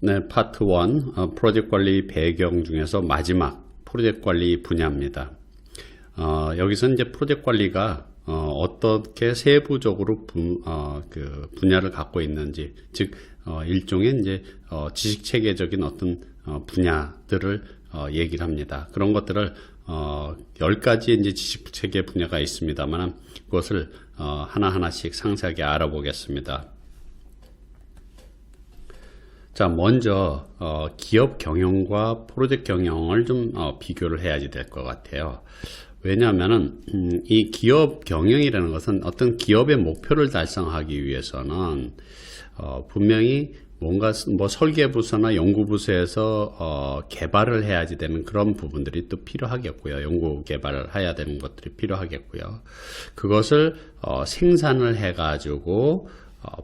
네, 파트 1 프로젝트 관리 배경 중에서 마지막 프로젝트 관리 분야입니다. 여기서 이제 프로젝트 관리가 어떻게 세부적으로 분야를 갖고 있는지, 즉 일종의 이제 지식 체계적인 어떤 분야들을 얘기를 합니다. 그런 것들을 10가지의 이제 지식 체계 분야가 있습니다만 그것을 하나하나씩 상세하게 알아보겠습니다. 자, 먼저 기업 경영과 프로젝트 경영을 좀 비교를 해야지 될 것 같아요. 왜냐하면은 이 기업 경영이라는 것은 어떤 기업의 목표를 달성하기 위해서는 분명히 뭔가 설계부서나 연구부서에서 개발을 해야지 되는 그런 부분들이 또 필요하겠고요. 연구 개발을 해야 되는 것들이 필요하겠고요. 그것을 생산을 해가지고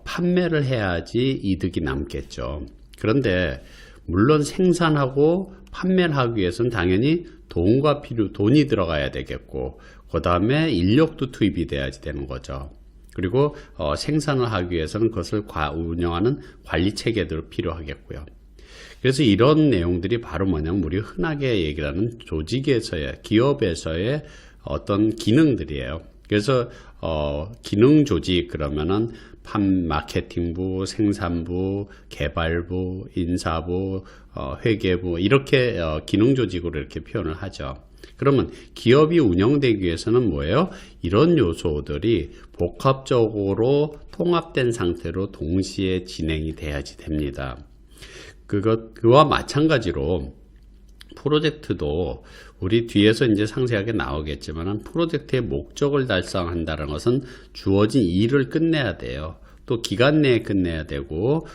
판매를 해야지 이득이 남겠죠. 그런데 물론 생산하고 판매를 하기 위해서는 당연히 돈이 들어가야 되겠고, 그 다음에 인력도 투입이 돼야지 되는 거죠. 그리고 생산을 하기 위해서는 그것을 운영하는 관리 체계도 필요하겠고요. 그래서 이런 내용들이 바로 뭐냐면 우리 흔하게 얘기를 하는 조직에서의, 기업에서의 어떤 기능들이에요. 그래서 기능 조직 그러면은 마케팅부, 생산부, 개발부, 인사부, 회계부 이렇게 기능 조직으로 이렇게 표현을 하죠. 그러면 기업이 운영되기 위해서는 뭐예요? 이런 요소들이 복합적으로 통합된 상태로 동시에 진행이 돼야지 됩니다. 그와 마찬가지로 프로젝트도 우리 뒤에서 이제 상세하게 나오겠지만 프로젝트의 목적을 달성한다는 것은 주어진 일을 끝내야 돼요. 또 기간 내에 끝내야 되고,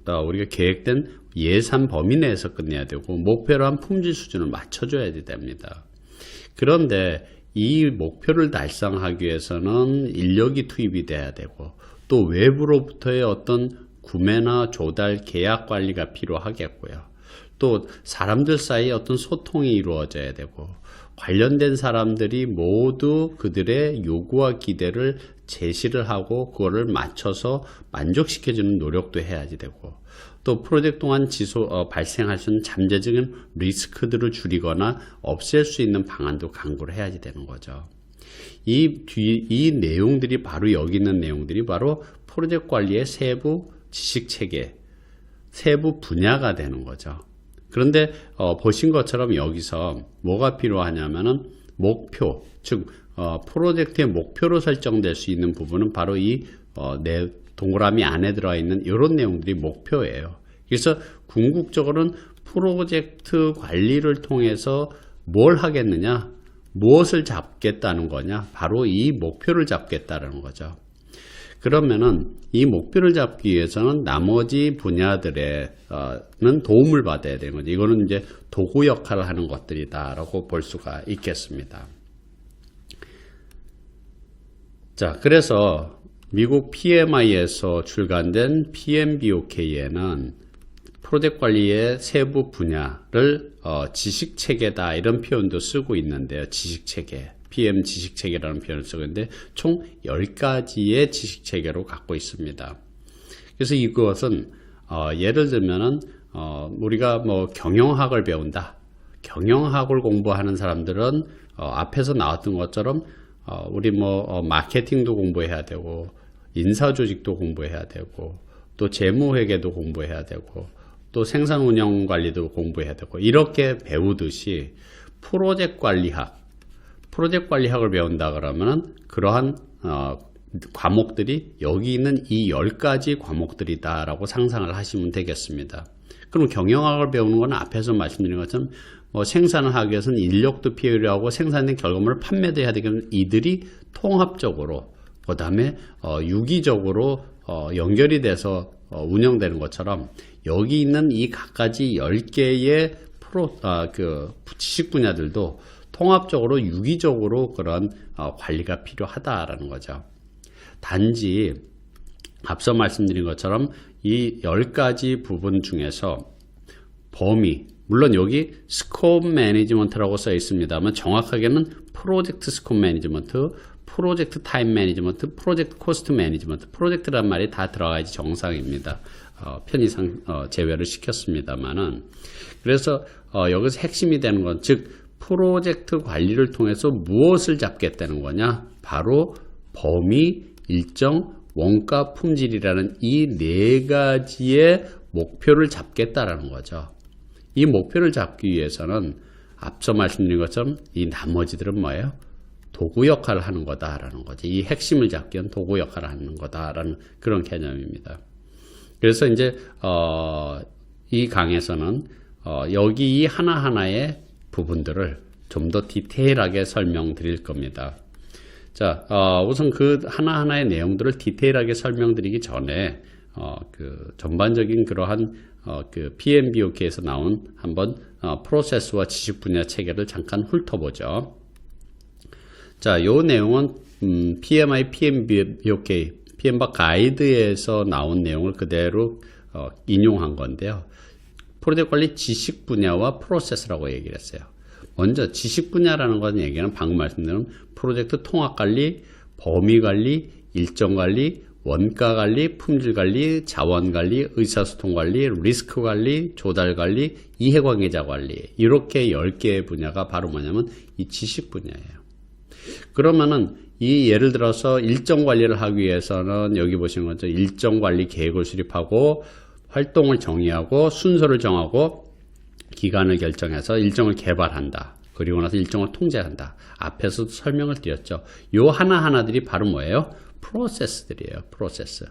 우리가 계획된 예산 범위 내에서 끝내야 되고, 목표로 한 품질 수준을 맞춰줘야 됩니다. 그런데 이 목표를 달성하기 위해서는 인력이 투입이 돼야 되고, 또 외부로부터의 어떤 구매나 조달, 계약 관리가 필요하겠고요. 또 사람들 사이에 어떤 소통이 이루어져야 되고, 관련된 사람들이 모두 그들의 요구와 기대를 제시를 하고 그거를 맞춰서 만족시켜주는 노력도 해야지 되고, 또 프로젝트 동안 발생할 수 있는 잠재적인 리스크들을 줄이거나 없앨 수 있는 방안도 강구를 해야지 되는 거죠. 이 내용들이 바로 여기 있는 내용들이 바로 프로젝트 관리의 세부 지식 체계, 세부 분야가 되는 거죠. 그런데 보신 것처럼 여기서 뭐가 필요하냐면은 목표, 즉 프로젝트의 목표로 설정될 수 있는 부분은 바로 이 동그라미 안에 들어가 있는 이런 내용들이 목표예요. 그래서 궁극적으로는 프로젝트 관리를 통해서 뭘 하겠느냐, 무엇을 잡겠다는 거냐, 바로 이 목표를 잡겠다는 거죠. 그러면은 이 목표를 잡기 위해서는 나머지 분야들에는 도움을 받아야 되는 거죠. 이거는 이제 도구 역할을 하는 것들이다라고 볼 수가 있겠습니다. 자, 그래서 미국 PMI에서 출간된 PMBOK에는 프로젝트 관리의 세부 분야를 지식체계다 이런 표현도 쓰고 있는데요. 지식체계. PM 지식체계라는 표현을 쓰고 있는데 총 10가지의 지식체계로 갖고 있습니다. 그래서 이것은 예를 들면은 우리가 경영학을 배운다. 경영학을 공부하는 사람들은 앞에서 나왔던 것처럼 우리 마케팅도 공부해야 되고, 인사조직도 공부해야 되고, 또 재무회계도 공부해야 되고, 또 생산 운영 관리도 공부해야 되고, 이렇게 배우듯이 프로젝트 관리학을 배운다 그러면은 그러한 과목들이 여기 있는 이 10가지 과목들이다라고 상상을 하시면 되겠습니다. 그럼 경영학을 배우는 건 앞에서 말씀드린 것처럼 생산을 하기 위해서는 인력도 필요하고 생산된 결과물을 판매도 해야 되겠는데 이들이 통합적으로 그 다음에 유기적으로 연결이 돼서 운영되는 것처럼 여기 있는 이 각가지 10개의 지식 분야들도 통합적으로 유기적으로 그런 관리가 필요하다라는 거죠. 단지 앞서 말씀드린 것처럼 이 10가지 부분 중에서 범위, 물론 여기 스코프 매니지먼트라고 써 있습니다만 정확하게는 프로젝트 스코프 매니지먼트, 프로젝트 타임 매니지먼트, 프로젝트 코스트 매니지먼트, 프로젝트란 말이 다 들어가야지 정상입니다. 편의상 제외를 시켰습니다만은. 그래서 여기서 핵심이 되는 건, 즉 프로젝트 관리를 통해서 무엇을 잡겠다는 거냐? 바로 범위, 일정, 원가, 품질이라는 이 네 가지의 목표를 잡겠다라는 거죠. 이 목표를 잡기 위해서는 앞서 말씀드린 것처럼 이 나머지들은 뭐예요? 도구 역할을 하는 거다라는 거죠. 이 핵심을 잡기 위한 도구 역할을 하는 거다라는 그런 개념입니다. 그래서 이제 이 강에서는 여기 이 하나하나의 부분들을 좀 더 디테일하게 설명드릴 겁니다. 자, 우선 그 하나하나의 내용들을 디테일하게 설명드리기 전에 그 전반적인 그러한 그 PMBOK에서 나온 한번 프로세스와 지식 분야 체계를 잠깐 훑어보죠. 자, 요 내용은 PMI, PMBOK, PMBOK 가이드에서 나온 내용을 그대로 인용한 건데요. 프로젝트 관리 지식 분야와 프로세스라고 얘기를 했어요. 먼저 지식 분야라는 건 얘기는 방금 말씀드린 프로젝트 통합 관리, 범위 관리, 일정 관리, 원가 관리, 품질 관리, 자원 관리, 의사소통 관리, 리스크 관리, 조달 관리, 이해관계자 관리, 이렇게 10개의 분야가 바로 뭐냐면 이 지식 분야예요. 그러면은 이 예를 들어서 일정 관리를 하기 위해서는 여기 보시는 거죠. 일정 관리 계획을 수립하고 활동을 정의하고 순서를 정하고 기간을 결정해서 일정을 개발한다. 그리고 나서 일정을 통제한다. 앞에서도 설명을 드렸죠. 요 하나하나들이 바로 뭐예요? 프로세스들이에요. 프로세스.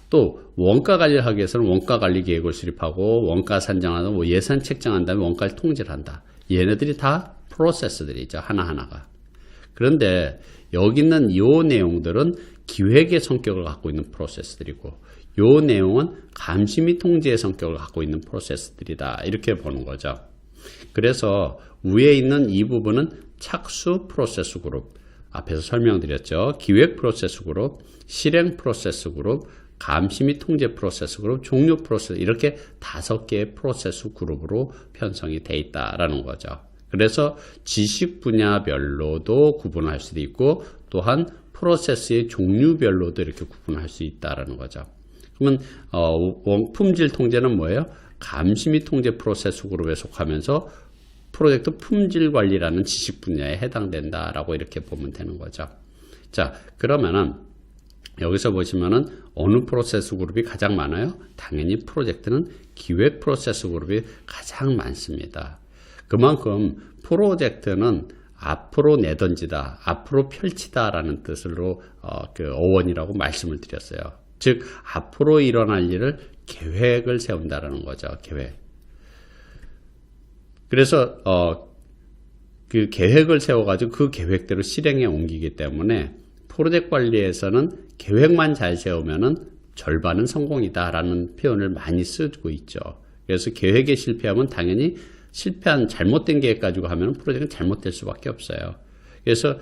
또 원가 관리를 하기 위해서는 원가 관리 계획을 수립하고 원가 산정하고 뭐 예산 책정한 다음에 원가를 통제를 한다. 얘네들이 다 프로세스들이죠. 하나하나가. 그런데 여기 있는 요 내용들은 기획의 성격을 갖고 있는 프로세스들이고 요 내용은 감시 및 통제의 성격을 갖고 있는 프로세스들이다. 이렇게 보는 거죠. 그래서 위에 있는 이 부분은 착수 프로세스 그룹, 앞에서 설명드렸죠. 기획 프로세스 그룹, 실행 프로세스 그룹, 감시 및 통제 프로세스 그룹, 종료 프로세스, 이렇게 5개의 프로세스 그룹으로 편성이 돼 있다라는 거죠. 그래서 지식 분야별로도 구분할 수도 있고 또한 프로세스의 종류별로도 이렇게 구분할 수 있다라는 거죠. 그러면 품질 통제는 뭐예요? 감시 및 통제 프로세스 그룹에 속하면서 프로젝트 품질 관리라는 지식 분야에 해당된다라고 이렇게 보면 되는 거죠. 자, 그러면은 여기서 보시면은 어느 프로세스 그룹이 가장 많아요? 당연히 프로젝트는 기획 프로세스 그룹이 가장 많습니다. 그만큼 프로젝트는 앞으로 내던지다, 앞으로 펼치다라는 뜻으로 그 어원이라고 말씀을 드렸어요. 즉 앞으로 일어날 일을 계획을 세운다라는 거죠. 계획. 그래서 그 계획을 세워가지고 그 계획대로 실행에 옮기기 때문에 프로젝트 관리에서는 계획만 잘 세우면은 절반은 성공이다라는 표현을 많이 쓰고 있죠. 그래서 계획에 실패하면 당연히 실패한 잘못된 계획 가지고 하면 프로젝트는 잘못될 수밖에 없어요. 그래서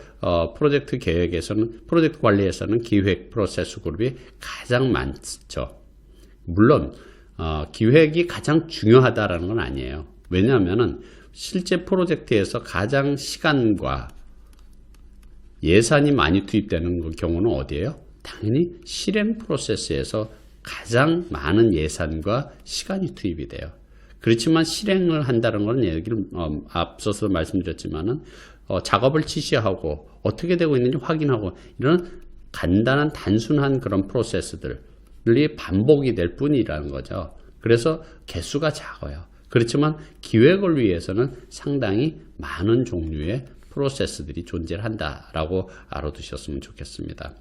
프로젝트 계획에서는 프로젝트 관리에서는 기획 프로세스 그룹이 가장 많죠. 물론 기획이 가장 중요하다라는 건 아니에요. 왜냐하면은 실제 프로젝트에서 가장 시간과 예산이 많이 투입되는 경우는 어디예요? 당연히 실행 프로세스에서 가장 많은 예산과 시간이 투입이 돼요. 그렇지만 실행을 한다는 건 얘기를 앞서서 말씀드렸지만은 작업을 지시하고 어떻게 되고 있는지 확인하고 이런 간단한 단순한 그런 프로세스들이 반복이 될 뿐이라는 거죠. 그래서 개수가 작아요. 그렇지만 기획을 위해서는 상당히 많은 종류의 프로세스들이 존재한다라고 알아두셨으면 좋겠습니다.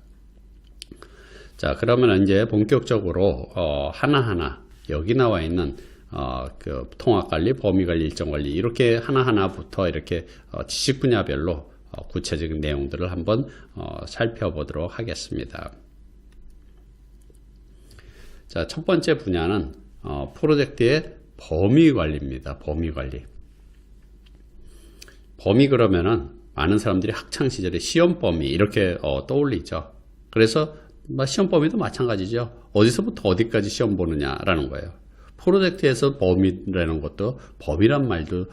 자, 그러면 이제 본격적으로 하나하나 여기 나와 있는 그 통합관리, 범위관리, 일정관리 이렇게 하나하나부터 이렇게 지식 분야별로 구체적인 내용들을 한번 살펴보도록 하겠습니다. 자, 첫 번째 분야는 프로젝트의 범위관리입니다. 범위관리. 범위 그러면은 많은 사람들이 학창시절에 시험 범위 이렇게 떠올리죠. 그래서 시험 범위도 마찬가지죠. 어디서부터 어디까지 시험 보느냐라는 거예요. 프로젝트에서 범위라는 것도 범위란 말도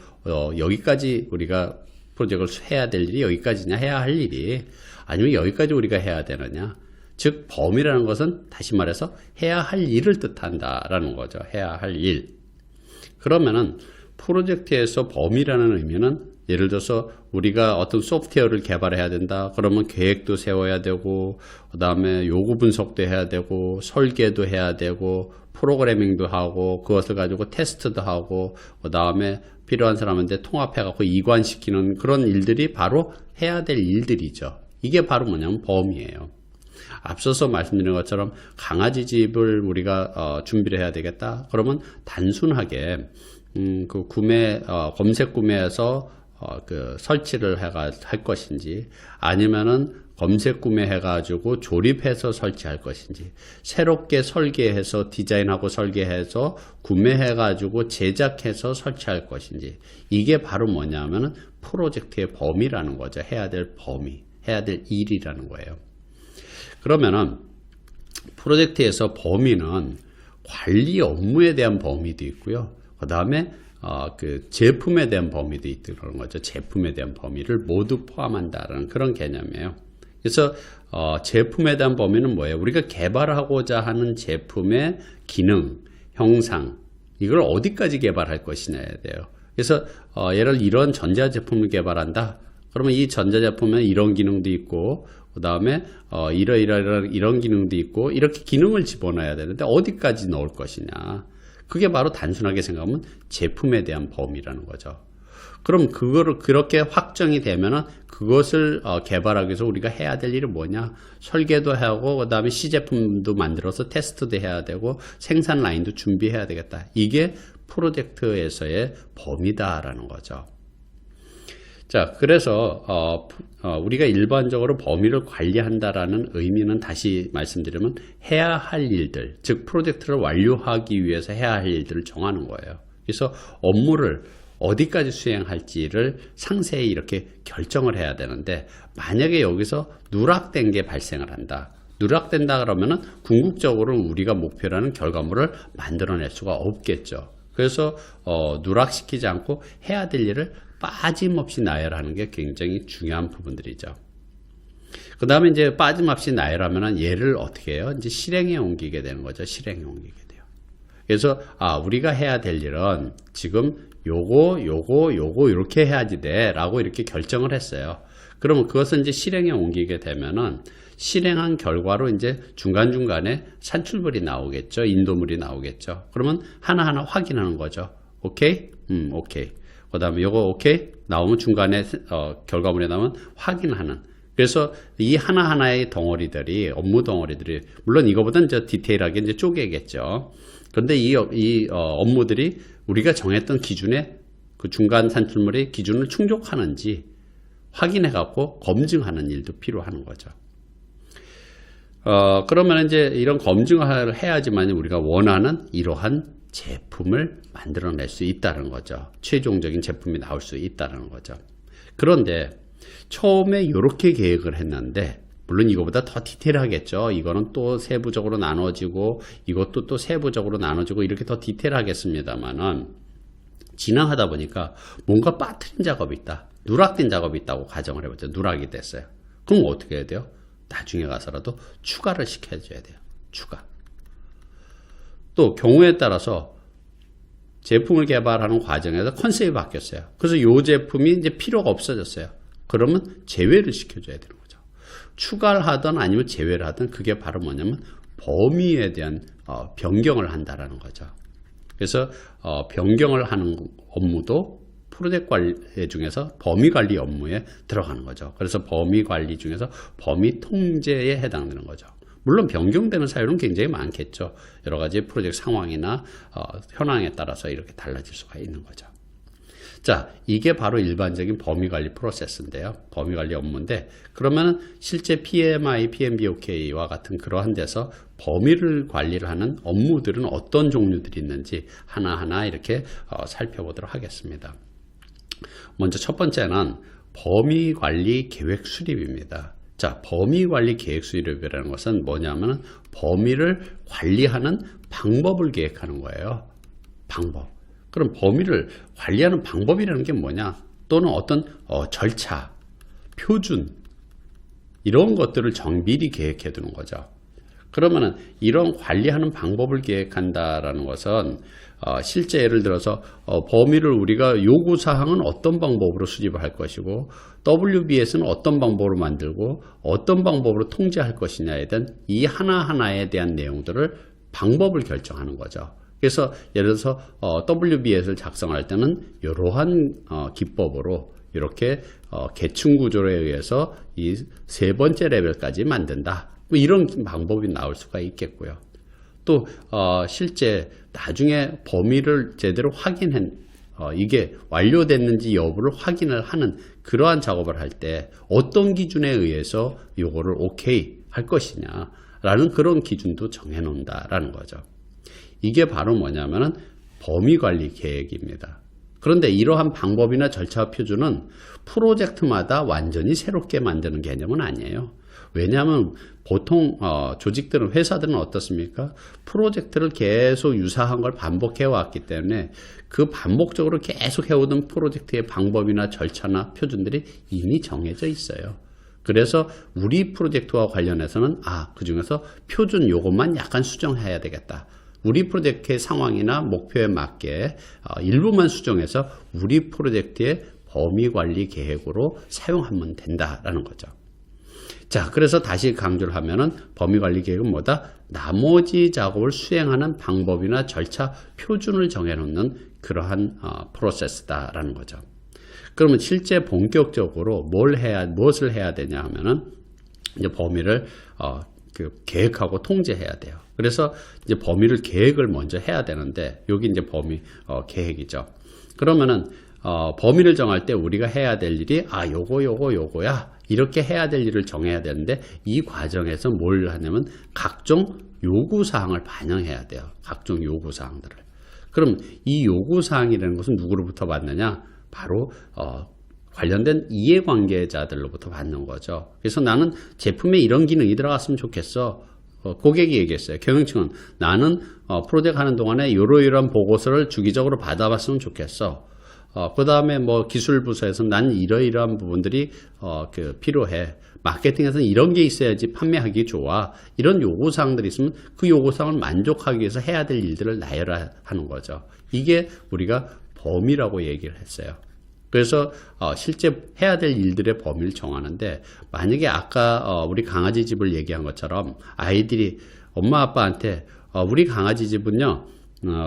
여기까지 우리가 프로젝트를 해야 될 일이 여기까지냐, 해야 할 일이. 아니면 여기까지 우리가 해야 되느냐. 즉 범위라는 것은 다시 말해서 해야 할 일을 뜻한다라는 거죠. 해야 할 일. 그러면은 프로젝트에서 범위라는 의미는 예를 들어서 우리가 어떤 소프트웨어를 개발해야 된다. 그러면 계획도 세워야 되고, 그 다음에 요구 분석도 해야 되고, 설계도 해야 되고, 프로그래밍도 하고, 그것을 가지고 테스트도 하고, 그 다음에 필요한 사람한테 통합해갖고 이관시키는 그런 일들이 바로 해야 될 일들이죠. 이게 바로 뭐냐면 범위예요. 앞서서 말씀드린 것처럼 강아지 집을 우리가 준비를 해야 되겠다. 그러면 단순하게 그 검색 구매해서 그 설치를 할 것인지, 아니면은 검색 구매해가지고 조립해서 설치할 것인지, 새롭게 설계해서 디자인하고 설계해서 구매해가지고 제작해서 설치할 것인지, 이게 바로 뭐냐면은 프로젝트의 범위라는 거죠. 해야 될 범위, 해야 될 일이라는 거예요. 그러면은 프로젝트에서 범위는 관리 업무에 대한 범위도 있고요. 그 다음에 그 제품에 대한 범위도 있고 그런 거죠. 제품에 대한 범위를 모두 포함한다라는 그런 개념이에요. 그래서 제품에 대한 범위는 뭐예요? 우리가 개발하고자 하는 제품의 기능, 형상, 이걸 어디까지 개발할 것이냐에 돼요. 그래서 예를 들어 이런 전자제품을 개발한다. 그러면 이 전자제품에 이런 기능도 있고, 그 다음에 이런 기능도 있고, 이렇게 기능을 집어넣어야 되는데 어디까지 넣을 것이냐. 그게 바로 단순하게 생각하면 제품에 대한 범위라는 거죠. 그럼 그거를 그렇게 확정이 되면은 그것을 개발하기 위해서 우리가 해야 될 일은 뭐냐? 설계도 하고, 그 다음에 시제품도 만들어서 테스트도 해야 되고, 생산 라인도 준비해야 되겠다. 이게 프로젝트에서의 범위다라는 거죠. 자, 그래서 우리가 일반적으로 범위를 관리한다라는 의미는 다시 말씀드리면 해야 할 일들, 즉 프로젝트를 완료하기 위해서 해야 할 일들을 정하는 거예요. 그래서 업무를 어디까지 수행할지를 상세히 이렇게 결정을 해야 되는데, 만약에 여기서 누락된 게 발생을 한다. 누락된다 그러면은 궁극적으로 우리가 목표라는 결과물을 만들어낼 수가 없겠죠. 그래서 누락시키지 않고 해야 될 일을 빠짐없이 나열하는 게 굉장히 중요한 부분들이죠. 그 다음에 이제 빠짐없이 나열하면 얘를 어떻게 해요? 이제 실행에 옮기게 되는 거죠. 실행에 옮기게 돼요. 그래서 우리가 해야 될 일은 지금 요거 이렇게 해야지 돼 라고 이렇게 결정을 했어요. 그러면 그것은 이제 실행에 옮기게 되면은 실행한 결과로 이제 중간중간에 산출물이 나오겠죠. 인도물이 나오겠죠. 그러면 하나하나 확인하는 거죠. 오케이? 오케이. 그 다음에 요거 오케이? 나오면 중간에 결과물이 나오면 확인하는. 그래서 이 하나하나의 덩어리들이, 업무 덩어리들이, 물론 이거보다는 디테일하게 이제 쪼개겠죠. 그런데 이 업무들이 우리가 정했던 기준에 그 중간 산출물의 기준을 충족하는지 확인해갖고 검증하는 일도 필요한 거죠. 그러면 이제 이런 검증을 해야지만 우리가 원하는 이러한 제품을 만들어낼 수 있다는 거죠. 최종적인 제품이 나올 수 있다는 거죠. 그런데 처음에 이렇게 계획을 했는데, 물론 이거보다 더 디테일하겠죠. 이거는 또 세부적으로 나눠지고, 이것도 또 세부적으로 나눠지고, 이렇게 더 디테일하겠습니다만은, 진행하다 보니까 뭔가 빠뜨린 작업이 있다. 누락된 작업이 있다고 가정을 해보죠. 누락이 됐어요. 그럼 어떻게 해야 돼요? 나중에 가서라도 추가를 시켜줘야 돼요. 추가. 또 경우에 따라서 제품을 개발하는 과정에서 컨셉이 바뀌었어요. 그래서 이 제품이 이제 필요가 없어졌어요. 그러면 제외를 시켜줘야 되는 거죠. 추가를 하든 아니면 제외를 하든 그게 바로 뭐냐면 범위에 대한 변경을 한다라는 거죠. 그래서 변경을 하는 업무도 프로젝트 관리 중에서 범위 관리 업무에 들어가는 거죠. 그래서 범위 관리 중에서 범위 통제에 해당되는 거죠. 물론 변경되는 사유는 굉장히 많겠죠. 여러 가지 프로젝트 상황이나 현황에 따라서 이렇게 달라질 수가 있는 거죠. 자, 이게 바로 일반적인 범위관리 프로세스인데요. 범위관리 업무인데, 그러면 실제 PMI, PMBOK와 같은 그러한 데서 범위를 관리를 하는 업무들은 어떤 종류들이 있는지 하나하나 이렇게 살펴보도록 하겠습니다. 먼저 첫 번째는 범위관리 계획 수립입니다. 자, 범위관리 계획 수립이라는 것은 뭐냐면 범위를 관리하는 방법을 계획하는 거예요. 방법. 그럼 범위를 관리하는 방법이라는 게 뭐냐? 또는 어떤 절차, 표준 이런 것들을 미리 계획해 두는 거죠. 그러면은 이런 관리하는 방법을 계획한다라는 것은 실제 예를 들어서 범위를 우리가 요구사항은 어떤 방법으로 수집을 할 것이고 WBS는 어떤 방법으로 만들고 어떤 방법으로 통제할 것이냐에 대한 이 하나하나에 대한 내용들을 방법을 결정하는 거죠. 그래서 예를 들어서 WBS를 작성할 때는 이러한 기법으로 이렇게 계층 구조에 의해서 이 세 번째 레벨까지 만든다. 뭐 이런 방법이 나올 수가 있겠고요. 또 실제 나중에 범위를 제대로 이게 완료됐는지 여부를 확인을 하는 그러한 작업을 할 때 어떤 기준에 의해서 요거를 오케이 할 것이냐라는 그런 기준도 정해놓는다라는 거죠. 이게 바로 뭐냐면은 범위관리 계획입니다. 그런데 이러한 방법이나 절차 표준은 프로젝트마다 완전히 새롭게 만드는 개념은 아니에요. 왜냐하면 보통 조직들은 회사들은 어떻습니까? 프로젝트를 계속 유사한 걸 반복해 왔기 때문에 그 반복적으로 계속 해오던 프로젝트의 방법이나 절차나 표준들이 이미 정해져 있어요. 그래서 우리 프로젝트와 관련해서는 그 중에서 표준 요것만 약간 수정해야 되겠다. 우리 프로젝트의 상황이나 목표에 맞게 일부만 수정해서 우리 프로젝트의 범위관리 계획으로 사용하면 된다라는 거죠. 자, 그래서 다시 강조를 하면은 범위관리 계획은 뭐다? 나머지 작업을 수행하는 방법이나 절차, 표준을 정해놓는 그러한 프로세스다라는 거죠. 그러면 실제 본격적으로 무엇을 해야 되냐 하면은 이제 범위를 계획하고 통제해야 돼요. 그래서 이제 범위를 계획을 먼저 해야 되는데 여기 이제 범위 계획이죠. 그러면은 범위를 정할 때 우리가 해야 될 일이 요거야 이렇게 해야 될 일을 정해야 되는데 이 과정에서 뭘 하냐면 각종 요구사항을 반영해야 돼요. 각종 요구사항들을. 그럼 이 요구사항이라는 것은 누구로부터 받느냐? 바로 관련된 이해관계자들로부터 받는 거죠. 그래서 나는 제품에 이런 기능이 들어갔으면 좋겠어. 고객이 얘기했어요. 경영층은 나는 프로젝트 하는 동안에 이러이러한 보고서를 주기적으로 받아봤으면 좋겠어. 그 다음에 뭐 기술부서에서는 난 이러이러한 부분들이 필요해. 마케팅에서는 이런 게 있어야지 판매하기 좋아. 이런 요구사항들이 있으면 그 요구사항을 만족하기 위해서 해야 될 일들을 나열하는 거죠. 이게 우리가 범위라고 얘기를 했어요. 그래서 실제 해야 될 일들의 범위를 정하는데 만약에 아까 우리 강아지 집을 얘기한 것처럼 아이들이 엄마 아빠한테 우리 강아지 집은요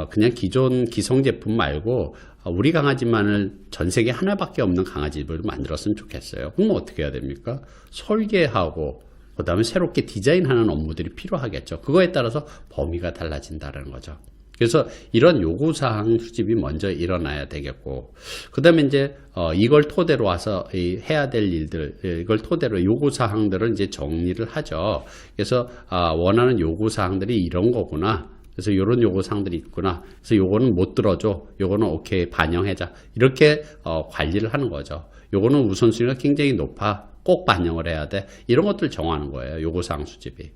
그냥 기존 기성 제품 말고 우리 강아지만을 전 세계 하나밖에 없는 강아지 집을 만들었으면 좋겠어요. 그럼 어떻게 해야 됩니까? 설계하고 그 다음에 새롭게 디자인하는 업무들이 필요하겠죠. 그거에 따라서 범위가 달라진다는 거죠. 그래서 이런 요구사항 수집이 먼저 일어나야 되겠고, 그 다음에 이제, 이걸 토대로 와서 해야 될 일들, 이걸 토대로 요구사항들을 이제 정리를 하죠. 그래서, 원하는 요구사항들이 이런 거구나. 그래서 이런 요구사항들이 있구나. 그래서 요거는 못 들어줘. 요거는 오케이, 반영하자. 이렇게, 관리를 하는 거죠. 요거는 우선순위가 굉장히 높아. 꼭 반영을 해야 돼. 이런 것들 정하는 거예요. 요구사항 수집이.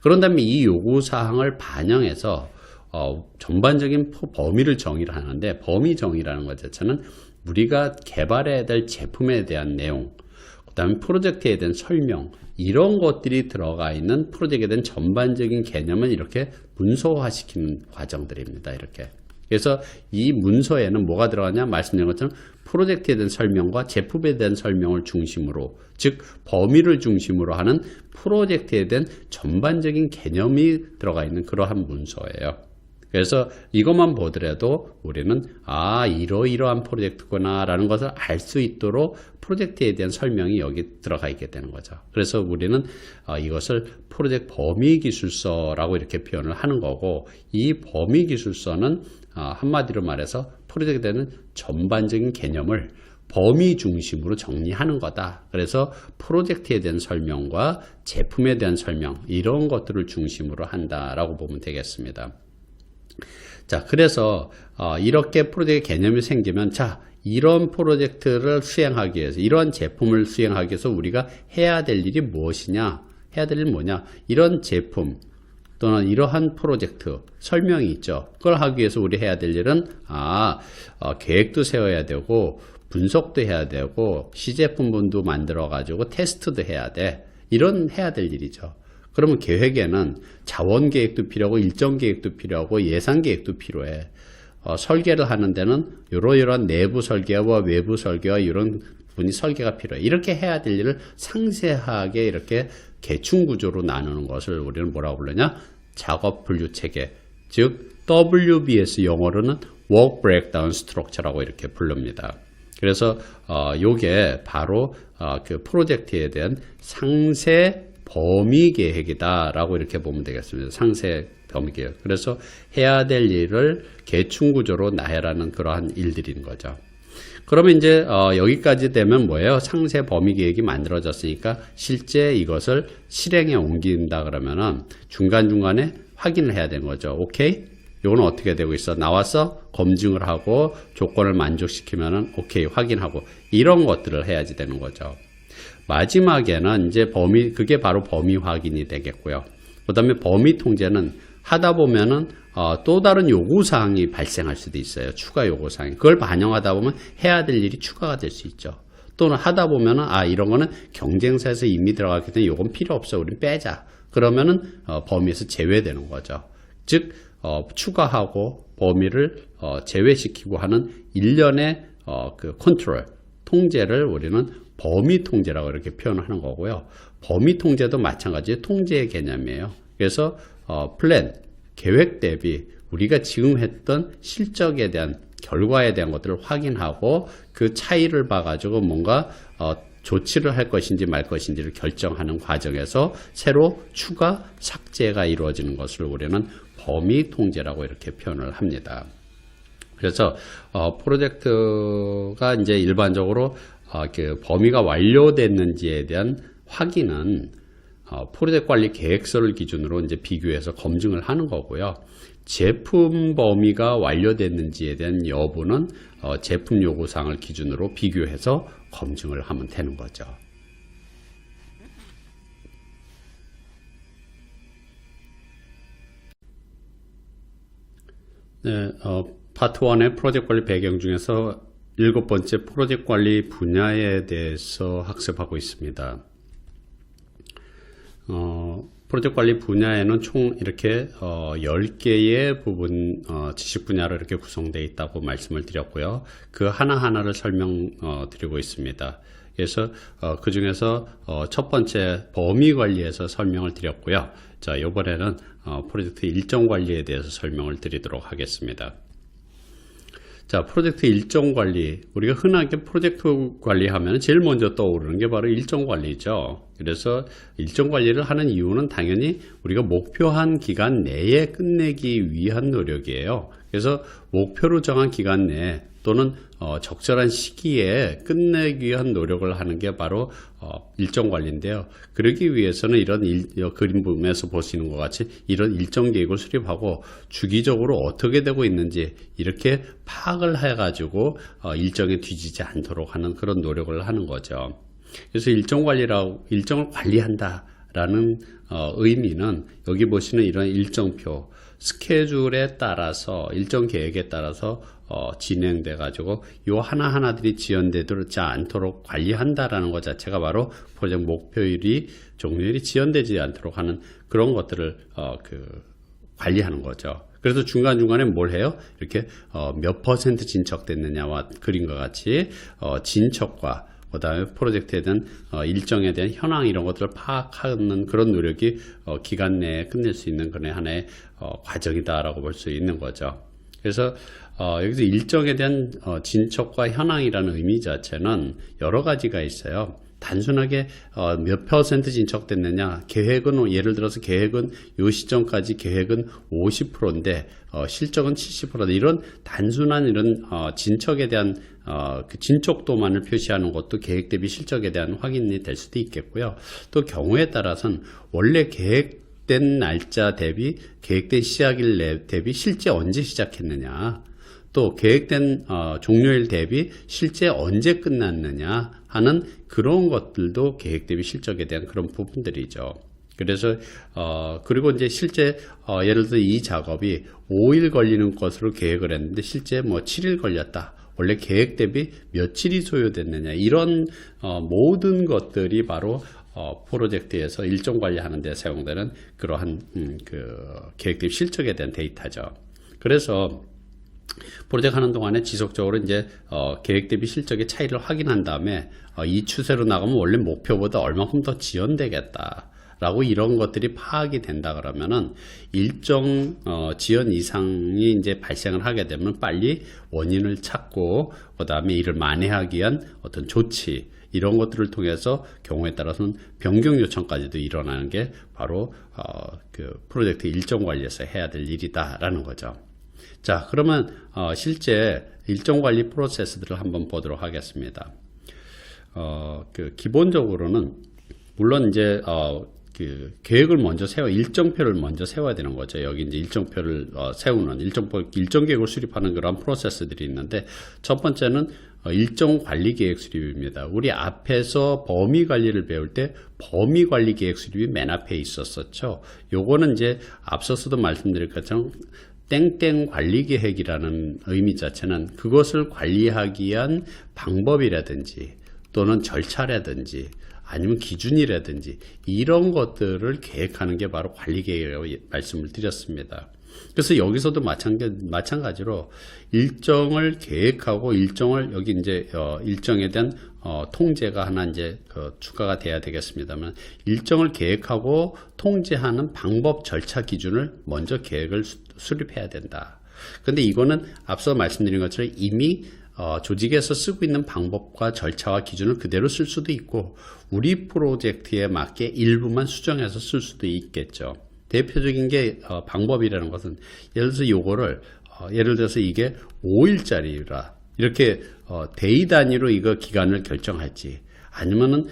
그런 다음에 이 요구사항을 반영해서 전반적인 범위를 정의를 하는데 범위 정의라는 것 자체는 우리가 개발해야 될 제품에 대한 내용, 그 다음에 프로젝트에 대한 설명 이런 것들이 들어가 있는 프로젝트에 대한 전반적인 개념을 이렇게 문서화시키는 과정들입니다. 이렇게. 그래서 이 문서에는 뭐가 들어가냐 말씀드린 것처럼 프로젝트에 대한 설명과 제품에 대한 설명을 중심으로 즉 범위를 중심으로 하는 프로젝트에 대한 전반적인 개념이 들어가 있는 그러한 문서예요. 그래서 이것만 보더라도 우리는 이러이러한 프로젝트구나 라는 것을 알 수 있도록 프로젝트에 대한 설명이 여기 들어가 있게 되는 거죠. 그래서 우리는 이것을 프로젝트 범위기술서라고 이렇게 표현을 하는 거고 이 범위기술서는 한마디로 말해서 프로젝트에 대한 전반적인 개념을 범위 중심으로 정리하는 거다. 그래서 프로젝트에 대한 설명과 제품에 대한 설명 이런 것들을 중심으로 한다라고 보면 되겠습니다. 자, 그래서 이렇게 프로젝트 개념이 생기면 이런 프로젝트를 수행하기 위해서 이런 제품을 수행하기 위해서 우리가 해야 될 일이 무엇이냐? 해야 될 일이 뭐냐? 이런 제품 또는 이러한 프로젝트 설명이 있죠. 그걸 하기 위해서 우리 해야 될 일은 계획도 세워야 되고 분석도 해야 되고 시제품분도 만들어 가지고 테스트도 해야 돼. 이런 해야 될 일이죠. 그러면 계획에는 자원 계획도 필요하고 일정 계획도 필요하고 예산 계획도 필요해. 설계를 하는 데는 이러이러한 내부 설계와 외부 설계와 이런 부분이 설계가 필요해. 이렇게 해야 될 일을 상세하게 이렇게 계층 구조로 나누는 것을 우리는 뭐라고 부르냐? 작업 분류 체계. 즉 WBS 영어로는 Work Breakdown Structure라고 이렇게 부릅니다. 그래서 요게 바로 그 프로젝트에 대한 상세 범위 계획이다라고 이렇게 보면 되겠습니다. 상세 범위 계획. 그래서 해야 될 일을 계층 구조로 나열하는 그러한 일들인 거죠. 그러면 이제 여기까지 되면 뭐예요? 상세 범위 계획이 만들어졌으니까 실제 이것을 실행에 옮긴다 그러면은 중간중간에 확인을 해야 되는 거죠. 오케이? 이건 어떻게 되고 있어? 나왔어? 검증을 하고 조건을 만족시키면은 오케이 확인하고 이런 것들을 해야지 되는 거죠. 마지막에는 이제 그게 바로 범위 확인이 되겠고요. 그 다음에 범위 통제는 하다 보면은 또 다른 요구사항이 발생할 수도 있어요. 추가 요구사항이. 그걸 반영하다 보면 해야 될 일이 추가가 될 수 있죠. 또는 하다 보면은 이런 거는 경쟁사에서 이미 들어갔기 때문에 요건 필요 없어. 우린 빼자. 그러면은 범위에서 제외되는 거죠. 즉 추가하고 범위를 제외시키고 하는 일련의 그 컨트롤, 통제를 우리는 범위 통제라고 이렇게 표현하는 거고요. 범위 통제도 마찬가지 통제의 개념이에요. 그래서 플랜, 계획 대비 우리가 지금 했던 실적에 대한 결과에 대한 것들을 확인하고 그 차이를 봐가지고 뭔가 조치를 할 것인지 말 것인지를 결정하는 과정에서 새로 추가 삭제가 이루어지는 것을 우리는 범위 통제라고 이렇게 표현을 합니다. 그래서 프로젝트가 이제 일반적으로 그 범위가 완료됐는지에 대한 확인은 프로젝트 관리 계획서를 기준으로 이제 비교해서 검증을 하는 거고요. 제품 범위가 완료됐는지에 대한 여부는 제품 요구사항을 기준으로 비교해서 검증을 하면 되는 거죠. 네, 파트 1의 프로젝트 관리 배경 중에서 7번째 프로젝트 관리 분야에 대해서 학습하고 있습니다. 프로젝트 관리 분야에는 총 이렇게 10개의 부분 지식 분야로 이렇게 구성되어 있다고 말씀을 드렸고요. 그 하나하나를 설명드리고 있습니다. 그래서 그 중에서 첫 번째 범위 관리에서 설명을 드렸고요. 자, 이번에는 프로젝트 일정 관리에 대해서 설명을 드리도록 하겠습니다. 자, 프로젝트 일정 관리. 우리가 흔하게 프로젝트 관리하면 제일 먼저 떠오르는 게 바로 일정 관리죠. 그래서 일정 관리를 하는 이유는 당연히 우리가 목표한 기간 내에 끝내기 위한 노력이에요. 그래서 목표로 정한 기간 내에 또는 적절한 시기에 끝내기 위한 노력을 하는 게 바로 일정 관리인데요. 그러기 위해서는 이런 그림 부분에서 보시는 것 같이 이런 일정 계획을 수립하고 주기적으로 어떻게 되고 있는지 이렇게 파악을 해가지고 일정에 뒤지지 않도록 하는 그런 노력을 하는 거죠. 그래서 일정을 관리한다라는 의미는 여기 보시는 이런 일정표, 스케줄에 따라서 일정 계획에 따라서 진행돼 가지고 요 하나하나들이 지연되지 않도록 관리한다라는 것 자체가 바로 프로젝트 목표일이 종료일이 지연되지 않도록 하는 그런 것들을 관리하는 거죠. 그래서 중간중간에 뭘 해요? 이렇게 몇 퍼센트 진척됐느냐와 그림과 같이 진척과 그 다음에 프로젝트에 대한 일정에 대한 현황 이런 것들을 파악하는 그런 노력이 기간 내에 끝낼 수 있는 그런 하나의 과정이다라고 볼 수 있는 거죠. 그래서 여기서 일정에 대한 진척과 현황이라는 의미 자체는 여러 가지가 있어요. 단순하게 몇 퍼센트 진척됐느냐, 계획은 예를 들어서 계획은 이 시점까지 계획은 50%인데 실적은 70%다. 이런 단순한 이런 진척에 대한 그 진척도만을 표시하는 것도 계획 대비 실적에 대한 확인이 될 수도 있겠고요. 또 경우에 따라서는 원래 계획된 날짜 대비 계획된 시작일 대비 실제 언제 시작했느냐, 또 계획된 종료일 대비 실제 언제 끝났느냐 하는 그런 것들도 계획 대비 실적에 대한 그런 부분들이죠. 그래서 그리고 이제 실제 예를 들어 이 작업이 5일 걸리는 것으로 계획을 했는데 실제 뭐 7일 걸렸다. 원래 계획 대비 며칠이 소요됐느냐, 이런 모든 것들이 바로 프로젝트에서 일정 관리하는 데 사용되는 그러한 계획 대비 실적에 대한 데이터죠. 그래서 프로젝트 하는 동안에 지속적으로 이제 계획 대비 실적의 차이를 확인한 다음에 이 추세로 나가면 원래 목표보다 얼마큼 더 지연되겠다 라고 이런 것들이 파악이 된다 그러면은 일정 지연 이상이 이제 발생을 하게 되면 빨리 원인을 찾고 그 다음에 이를 만회하기 위한 어떤 조치, 이런 것들을 통해서 경우에 따라서는 변경 요청까지도 일어나는 게 바로 프로젝트 일정 관리에서 해야 될 일이다라는 거죠. 자, 그러면 실제 일정 관리 프로세스들을 한번 보도록 하겠습니다. 기본적으로는 물론 이제 계획을 먼저 일정표를 먼저 세워야 되는 거죠. 여기 이제 일정표를 세우는 일정 계획을 수립하는 그런 프로세스들이 있는데, 첫 번째는 일정 관리 계획 수립입니다. 우리 앞에서 범위 관리를 배울 때 범위 관리 계획 수립이 맨 앞에 있었었죠. 요거는 이제 앞서서도 말씀드린 것처럼 땡땡 관리 계획이라는 의미 자체는 그것을 관리하기 위한 방법이라든지 또는 절차라든지 아니면 기준이라든지 이런 것들을 계획하는 게 바로 관리 계획이라고 말씀을 드렸습니다. 그래서 여기서도 마찬가지로 일정을 계획하고 일정을 여기 이제 일정에 대한 통제가 하나 이제 추가가 돼야 되겠습니다만, 일정을 계획하고 통제하는 방법, 절차, 기준을 먼저 계획을 수립해야 된다. 근데 이거는 앞서 말씀드린 것처럼 이미 조직에서 쓰고 있는 방법과 절차와 기준을 그대로 쓸 수도 있고 우리 프로젝트에 맞게 일부만 수정해서 쓸 수도 있겠죠. 대표적인 게 방법이라는 것은 예를 들어서 이게 5일짜리라 이렇게 데이 단위로 이거 기간을 결정할지, 아니면은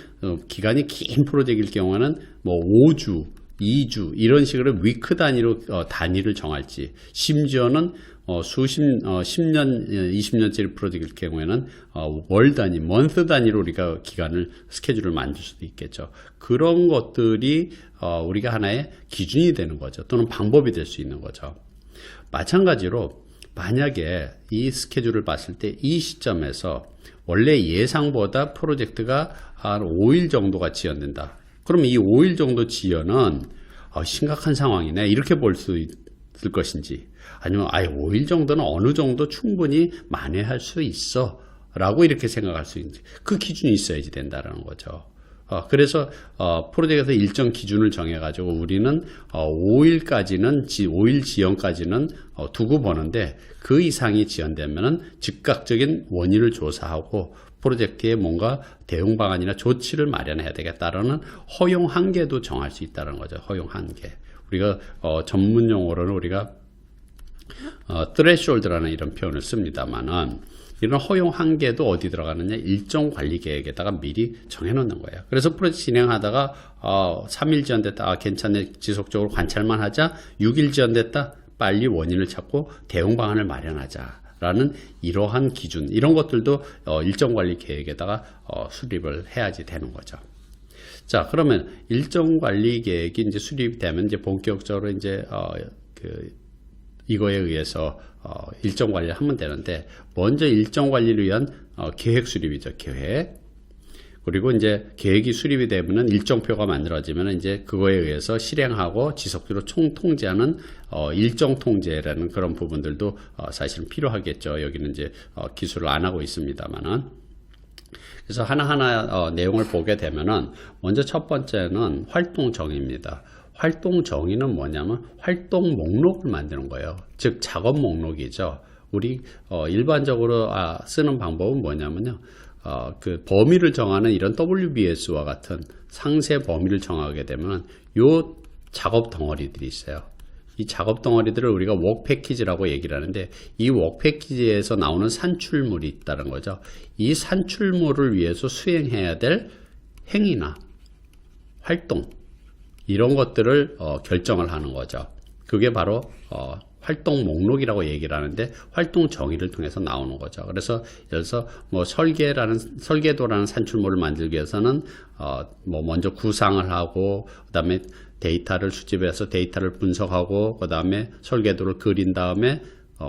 기간이 긴 프로젝트일 경우에는 뭐 5주, 2주 이런 식으로 위크 단위로 단위를 정할지, 심지어는 10년, 20년짜리 프로젝트일 경우에는 월 단위, 먼스 단위로 우리가 기간을, 스케줄을 만들 수도 있겠죠. 그런 것들이 우리가 하나의 기준이 되는 거죠. 또는 방법이 될 수 있는 거죠. 마찬가지로 만약에 이 스케줄을 봤을 때 이 시점에서 원래 예상보다 프로젝트가 한 5일 정도가 지연된다. 그럼 이 5일 정도 지연은 심각한 상황이네, 이렇게 볼 수 있을 것인지, 아니면 5일 정도는 어느 정도 충분히 만회할 수 있어 라고 이렇게 생각할 수 있는지, 그 기준이 있어야지 된다는 거죠. 그래서 프로젝트에서 일정 기준을 정해가지고 우리는 5일 지연까지는 두고 보는데, 그 이상이 지연되면은 즉각적인 원인을 조사하고 프로젝트에 뭔가 대응 방안이나 조치를 마련해야 되겠다라는 허용 한계도 정할 수 있다는 거죠. 허용 한계. 우리가 전문 용어로는 우리가 threshold라는 이런 표현을 씁니다만은, 이런 허용 한계도 어디 들어가느냐, 일정 관리 계획에다가 미리 정해놓는 거예요. 그래서 프로젝트 진행하다가 3일 지연됐다, 괜찮네, 지속적으로 관찰만 하자. 6일 지연됐다, 빨리 원인을 찾고 대응 방안을 마련하자라는 이러한 기준, 이런 것들도 일정 관리 계획에다가 수립을 해야지 되는 거죠. 자, 그러면 일정 관리 계획이 이제 수립되면 이제 본격적으로 이제 이거에 의해서 일정 관리를 하면 되는데, 먼저 일정 관리를 위한 계획 수립이죠. 계획. 그리고 이제 계획이 수립이 되면은 일정표가 만들어지면 이제 그거에 의해서 실행하고 지속적으로 통제하는 일정 통제라는 그런 부분들도 사실은 필요하겠죠. 여기는 이제 기술을 안 하고 있습니다만은. 그래서 하나하나 내용을 보게 되면은, 먼저 첫 번째는 활동 정의입니다. 활동 정의는 뭐냐면 활동 목록을 만드는 거예요. 즉 작업 목록이죠. 우리 일반적으로 쓰는 방법은 뭐냐면요, 그 범위를 정하는 이런 WBS와 같은 상세 범위를 정하게 되면 요 작업 덩어리들이 있어요. 이 작업 덩어리들을 우리가 워크 패키지라고 얘기를 하는데, 이 워크 패키지에서 나오는 산출물이 있다는 거죠. 이 산출물을 위해서 수행해야 될 행위나 활동, 이런 것들을 결정을 하는 거죠. 그게 바로 활동 목록이라고 얘기를 하는데, 활동 정의를 통해서 나오는 거죠. 그래서 예를 들어서 뭐 설계도라는 산출물을 만들기 위해서는 먼저 구상을 하고, 그다음에 데이터를 수집해서 데이터를 분석하고, 그다음에 설계도를 그린 다음에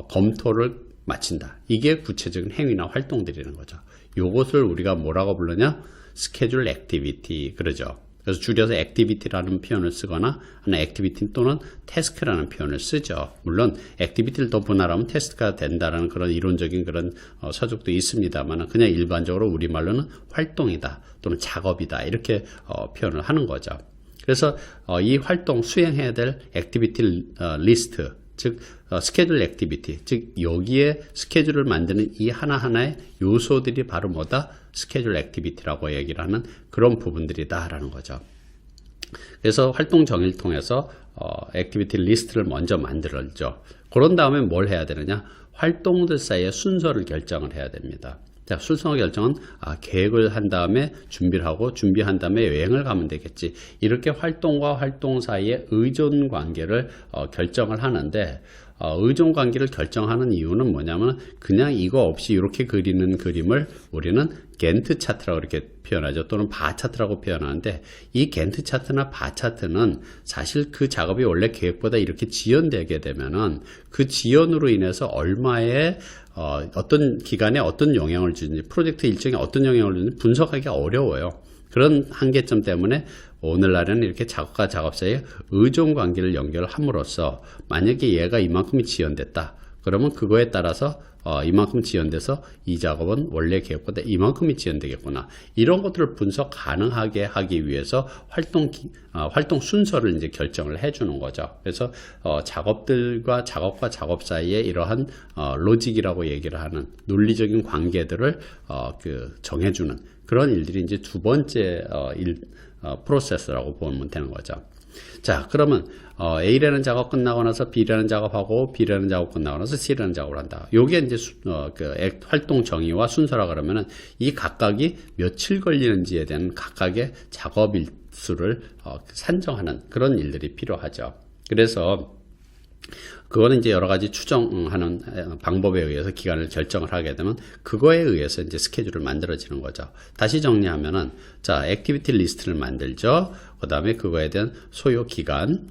검토를 마친다. 이게 구체적인 행위나 활동들이라는 거죠. 요것을 우리가 뭐라고 부르냐? 스케줄 액티비티 그러죠. 그래서 줄여서 액티비티라는 표현을 쓰거나 하나 액티비티 또는 태스크라는 표현을 쓰죠. 물론 액티비티를 더 분할하면 태스크가 된다라는 그런 이론적인 그런 서적도 있습니다만 그냥 일반적으로 우리말로는 활동이다 또는 작업이다 이렇게 표현을 하는 거죠. 그래서 이 활동 수행해야 될 액티비티 리스트 즉 스케줄 액티비티 즉 여기에 스케줄을 만드는 이 하나하나의 요소들이 바로 뭐다? 스케줄 액티비티라고 얘기를 하는 그런 부분들이다 라는 거죠. 그래서 활동 정의를 통해서 액티비티 리스트를 먼저 만들었죠. 그런 다음에 뭘 해야 되느냐? 활동들 사이의 순서를 결정을 해야 됩니다. 자, 순서 결정은 계획을 한 다음에 준비를 하고 준비한 다음에 여행을 가면 되겠지. 이렇게 활동과 활동 사이의 의존 관계를 결정을 하는데 의존 관계를 결정하는 이유는 뭐냐면 그냥 이거 없이 이렇게 그리는 그림을 우리는 겐트 차트라고 이렇게 표현하죠. 또는 바 차트라고 표현하는데 이 겐트 차트나 바 차트는 사실 그 작업이 원래 계획보다 이렇게 지연되게 되면은 그 지연으로 인해서 얼마의 어떤 기간에 어떤 영향을 주는지 프로젝트 일정에 어떤 영향을 주는지 분석하기 어려워요. 그런 한계점 때문에 오늘날에는 이렇게 작업과 작업 사이에 의존 관계를 연결함으로써 만약에 얘가 이만큼이 지연됐다. 그러면 그거에 따라서 이만큼 지연돼서 이 작업은 원래 계획보다 이만큼이 지연되겠구나. 이런 것들을 분석 가능하게 하기 위해서 활동 순서를 이제 결정을 해주는 거죠. 그래서 작업과 작업 사이에 이러한 로직이라고 얘기를 하는 논리적인 관계들을 정해주는 그런 일들이 이제 두 번째 프로세스라고 보면 되는 거죠. 자, 그러면 A라는 작업 끝나고 나서 B라는 작업하고 B라는 작업 끝나고 나서 C라는 작업을 한다. 요게 이제 활동 정의와 순서라 그러면은 이 각각이 며칠 걸리는지에 대한 각각의 작업 일수를 산정하는 그런 일들이 필요하죠. 그래서 그거는 이제 여러 가지 추정하는 방법에 의해서 기간을 결정을 하게 되면 그거에 의해서 이제 스케줄을 만들어지는 거죠. 다시 정리하면은 자, 액티비티 리스트를 만들죠. 그 다음에 그거에 대한 소요 기간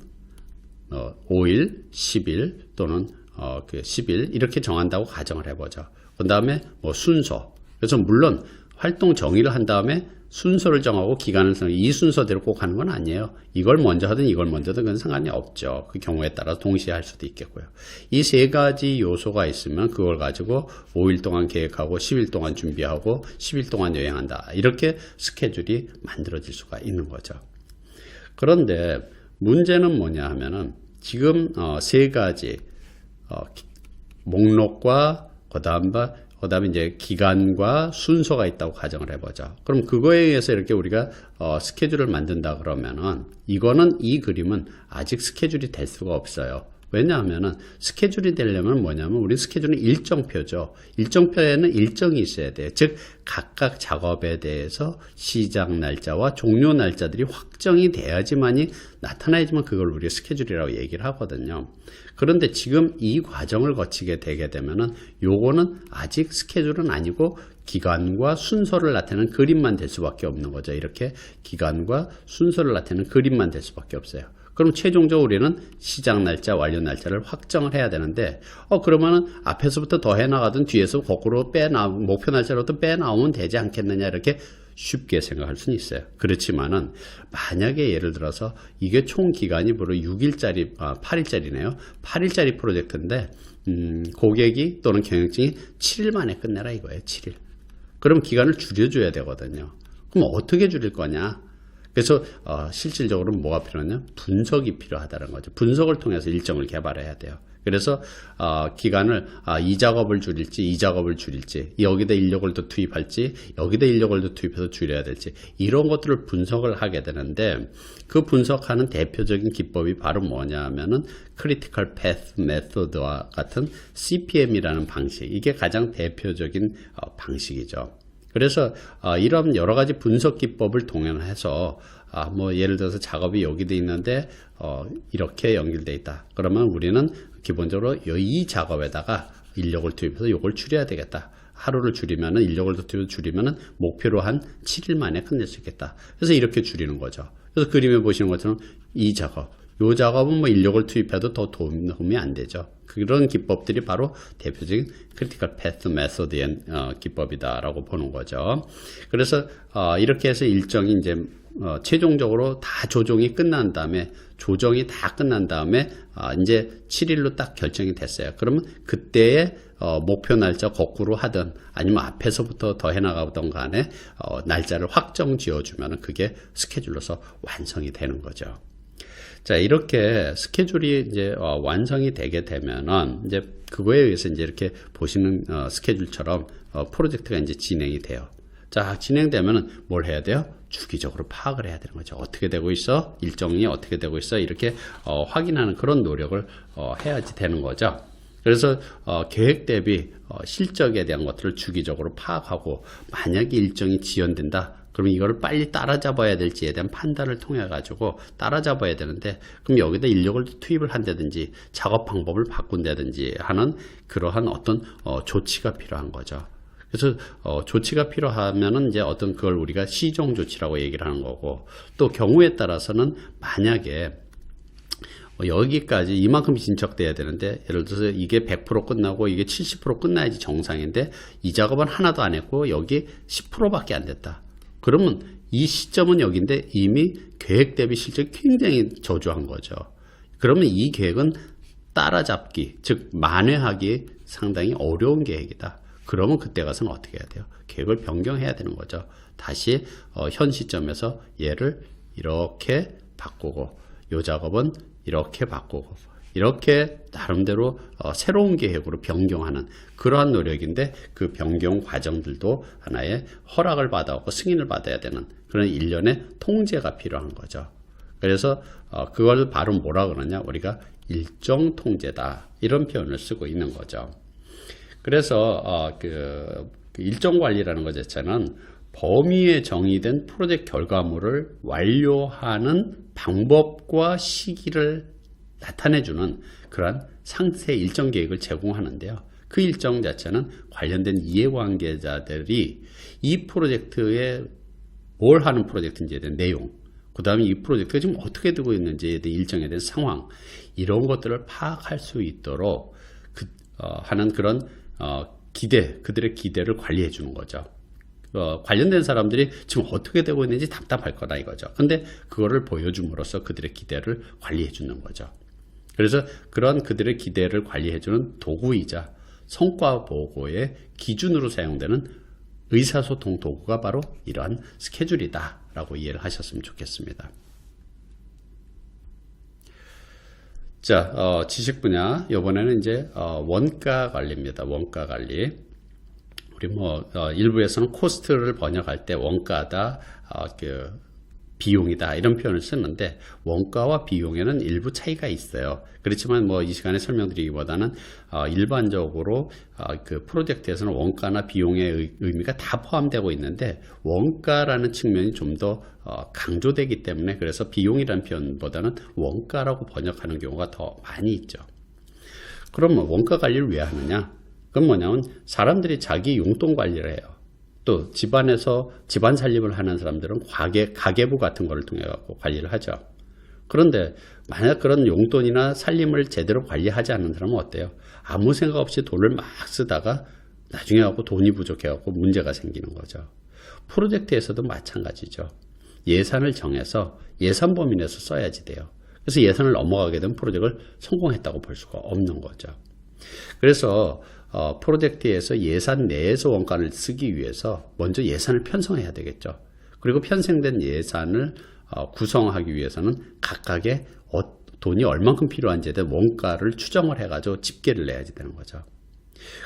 5일, 10일 또는 10일 이렇게 정한다고 가정을 해보죠. 그 다음에 뭐 순서. 그래서 물론 활동 정의를 한 다음에 순서를 정하고 기간을 정하고 이 순서대로 꼭 하는 건 아니에요. 이걸 먼저 하든 이걸 먼저 하든 그건 상관이 없죠. 그 경우에 따라 동시에 할 수도 있겠고요. 이 세 가지 요소가 있으면 그걸 가지고 5일 동안 계획하고 10일 동안 준비하고 10일 동안 여행한다. 이렇게 스케줄이 만들어질 수가 있는 거죠. 그런데 문제는 뭐냐 하면은 지금 세 가지 목록과 그다음에 이제 기간과 순서가 있다고 가정을 해보죠. 그럼 그거에 의해서 이렇게 우리가 스케줄을 만든다 그러면은 이거는 이 그림은 아직 스케줄이 될 수가 없어요. 왜냐하면은 스케줄이 되려면 뭐냐면 우리 스케줄은 일정표죠. 일정표에는 일정이 있어야 돼요. 즉 각각 작업에 대해서 시작 날짜와 종료 날짜들이 확정이 돼야지만이 나타나야지만 그걸 우리가 스케줄이라고 얘기를 하거든요. 그런데 지금 이 과정을 거치게 되게 되면은 요거는 아직 스케줄은 아니고 기간과 순서를 나타내는 그림만 될 수밖에 없는 거죠. 이렇게 기간과 순서를 나타내는 그림만 될 수밖에 없어요. 그럼 최종적으로 우리는 시작 날짜, 완료 날짜를 확정을 해야 되는데 그러면은 앞에서부터 더 해나가든 뒤에서 거꾸로 목표 날짜로부터 빼나오면 되지 않겠느냐 이렇게 쉽게 생각할 수는 있어요. 그렇지만은 만약에 예를 들어서 이게 총 기간이 바로 6일짜리, 8일짜리네요. 8일짜리 프로젝트인데 고객이 또는 경영진이 7일 만에 끝내라 이거예요. 7일. 그럼 기간을 줄여줘야 되거든요. 그럼 어떻게 줄일 거냐? 그래서 실질적으로 뭐가 필요하냐? 분석이 필요하다는 거죠. 분석을 통해서 일정을 개발해야 돼요. 그래서 기간을 이 작업을 줄일지 이 작업을 줄일지 여기다 인력을 더 투입할지 여기다 인력을 더 투입해서 줄여야 될지 이런 것들을 분석을 하게 되는데 그 분석하는 대표적인 기법이 바로 뭐냐 하면은 Critical Path Method와 같은 CPM이라는 방식, 이게 가장 대표적인 방식이죠. 그래서 이런 여러 가지 분석 기법을 동원해서 뭐 예를 들어서 작업이 여기도 있는데 이렇게 연결되어 있다. 그러면 우리는 기본적으로 이 작업에다가 인력을 투입해서 이걸 줄여야 되겠다. 하루를 줄이면은 인력을 더 줄이면은 목표로 한 7일 만에 끝낼 수 있겠다. 그래서 이렇게 줄이는 거죠. 그래서 그림에 보시는 것처럼 이 작업, 요 작업은 뭐 인력을 투입해도 더 도움이 안 되죠. 그런 기법들이 바로 대표적인 크리티컬 패스 메소드의 기법이다라고 보는 거죠. 그래서 이렇게 해서 일정이 이제 최종적으로 다 조정이 끝난 다음에 이제 7일로 딱 결정이 됐어요. 그러면 그때의 목표 날짜 거꾸로 하든 아니면 앞에서부터 더 해나가던 간에 날짜를 확정 지어주면 그게 스케줄로서 완성이 되는 거죠. 자, 이렇게 스케줄이 이제 완성이 되게 되면은 이제 그거에 의해서 이제 이렇게 보시는 스케줄처럼 프로젝트가 이제 진행이 돼요. 자, 진행되면은 뭘 해야 돼요? 주기적으로 파악을 해야 되는 거죠. 어떻게 되고 있어? 일정이 어떻게 되고 있어? 이렇게 확인하는 그런 노력을 해야지 되는 거죠. 그래서 계획 대비 실적에 대한 것들을 주기적으로 파악하고, 만약에 일정이 지연된다, 그러면 이거를 빨리 따라잡아야 될지에 대한 판단을 통해 가지고 따라잡아야 되는데, 그럼 여기다 인력을 투입을 한다든지 작업 방법을 바꾼다든지 하는 그러한 어떤 조치가 필요한 거죠. 그래서 조치가 필요하면은 이제 어떤 그걸 우리가 시정 조치라고 얘기를 하는 거고, 또 경우에 따라서는 만약에 여기까지 이만큼 진척돼야 되는데, 예를 들어서 이게 100% 끝나고 이게 70% 끝나야지 정상인데 이 작업은 하나도 안 했고 여기 10%밖에 안 됐다. 그러면 이 시점은 여기인데 이미 계획 대비 실적이 굉장히 저조한 거죠. 그러면 이 계획은 따라잡기, 즉 만회하기 상당히 어려운 계획이다. 그러면 그때 가서는 어떻게 해야 돼요? 계획을 변경해야 되는 거죠. 다시 현 시점에서 얘를 이렇게 바꾸고, 요 작업은 이렇게 바꾸고, 이렇게 나름대로 새로운 계획으로 변경하는 그러한 노력인데, 그 변경 과정들도 하나의 허락을 받아오고 승인을 받아야 되는 그런 일련의 통제가 필요한 거죠. 그래서 그걸 바로 뭐라 그러냐, 우리가 일정 통제다, 이런 표현을 쓰고 있는 거죠. 그래서 그 일정 관리라는 것 자체는 범위에 정의된 프로젝트 결과물을 완료하는 방법과 시기를 나타내주는 그러한 상세 일정 계획을 제공하는데요. 그 일정 자체는 관련된 이해관계자들이 이 프로젝트에 뭘 하는 프로젝트인지에 대한 내용, 그 다음에 이 프로젝트가 지금 어떻게 되고 있는지에 대한 일정에 대한 상황, 이런 것들을 파악할 수 있도록 하는 그런 그들의 기대를 관리해 주는 거죠. 관련된 사람들이 지금 어떻게 되고 있는지 답답할 거다 이거죠. 근데 그거를 보여줌으로써 그들의 기대를 관리해 주는 거죠. 그래서 그런 그들의 기대를 관리해 주는 도구이자 성과 보고의 기준으로 사용되는 의사소통 도구가 바로 이러한 스케줄이다 라고 이해를 하셨으면 좋겠습니다. 자, 지식 분야, 이번에는 이제 원가 관리입니다. 원가 관리. 우리 일부에서는 코스트를 번역할 때 원가다, 비용이다, 이런 표현을 쓰는데, 원가와 비용에는 일부 차이가 있어요. 그렇지만 이 시간에 설명드리기보다는 일반적으로 그 프로젝트에서는 원가나 비용의 의미가 다 포함되고 있는데, 원가라는 측면이 좀 더 강조되기 때문에, 그래서 비용이라는 표현보다는 원가라고 번역하는 경우가 더 많이 있죠. 그러면 원가 관리를 왜 하느냐? 그건 뭐냐면 사람들이 자기 용돈 관리를 해요. 또 집안에서 집안 살림을 하는 사람들은 가계부 같은 거를 통해 갖고 관리를 하죠. 그런데 만약 그런 용돈이나 살림을 제대로 관리하지 않는 사람은 어때요? 아무 생각 없이 돈을 막 쓰다가 나중에 갖고 돈이 부족해 갖고 문제가 생기는 거죠. 프로젝트에서도 마찬가지죠. 예산을 정해서 예산 범위 내에서 써야지 돼요. 그래서 예산을 넘어가게 되면 프로젝트를 성공했다고 볼 수가 없는 거죠. 그래서 프로젝트에서 예산 내에서 원가를 쓰기 위해서 먼저 예산을 편성해야 되겠죠. 그리고 편성된 예산을 구성하기 위해서는 각각의 돈이 얼만큼 필요한지에 대한 원가를 추정을 해가지고 집계를 내야지 되는 거죠.